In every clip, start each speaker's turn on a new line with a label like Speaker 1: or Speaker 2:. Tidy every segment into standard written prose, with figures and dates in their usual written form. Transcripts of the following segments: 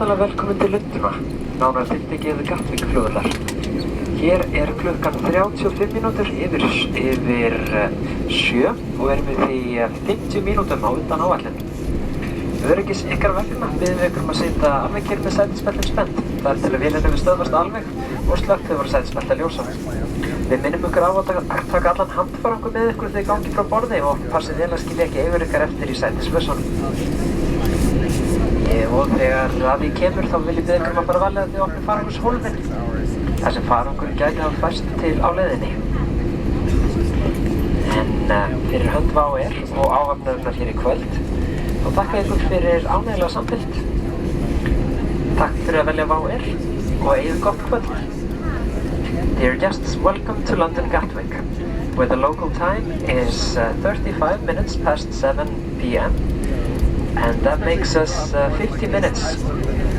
Speaker 1: hjartalega velkomin til Lundúna, nánar tiltekið Gatwick flugvallar. Hér klukkan 35 mínútur yfir 7 og erum við því 50 mínútum á undan áætlun. Öryggis ykkar vegna biðum við ykkur að sitja alveg kyrr með sætisbeltin spennt, þar til að vélinn hefur stöðvast alveg og slökkt hefur voru sætisbelta ljósa. Við minnum ykkur á að taka allan handfarangur með ykkur þegar gangi frá borði og passið vel að skilja ekki eigur ykkar eftir í sætisvössunum. Og þegar að því kemur þá vil ég biðja ykkur að fara varlega til að opna farangurshólfin, þar sem farangur gæti hafa færst til á leiðinni. En fyrir hönd WOW Air og áhafnarinnar hér í kvöld, þá þakka ykkur fyrir ánægilega samfylgd. Takk fyrir að velja WOW Air og eigið gott kvöld. Dear guests, welcome to London Gatwick, where the local time is 35 minutes past 7 p.m. and that makes us 50 minutes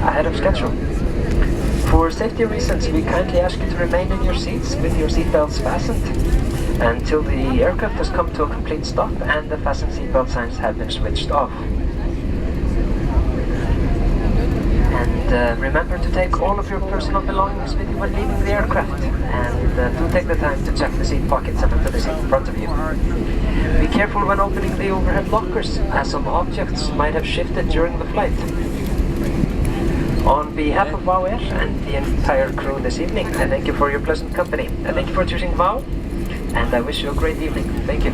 Speaker 1: ahead of schedule. For safety reasons, we kindly ask you to remain in your seats with your seatbelts fastened until the aircraft has come to a complete stop and the fasten seatbelt signs have been switched off. And remember to take all of your personal belongings with you when leaving the aircraft, and do take the time to check the seat pockets and under the seat in front of you. Be careful when opening the overhead lockers, as some objects might have shifted during the flight. On behalf of WOW Air and the entire crew this evening, I thank you for your pleasant company. I thank you for choosing WOW, and I wish you a great evening. Thank you.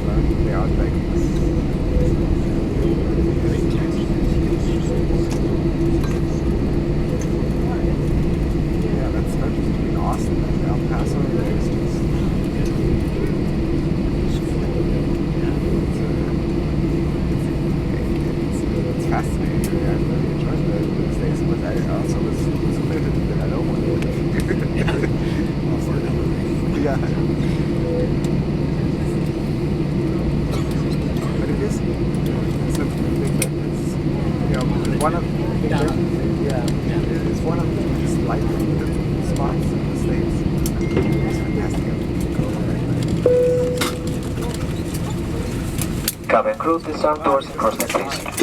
Speaker 2: they are like yeah, that's between Austin and El Paso. There's just it's fascinating. I really enjoyed the States, but I also was clear that I don't want to live. Yeah. But it is, it's a big difference. You know, one of it's one of the slightly different spots in the States. It's fantastic.
Speaker 1: Cabin crew, disarm doors and cross deck please.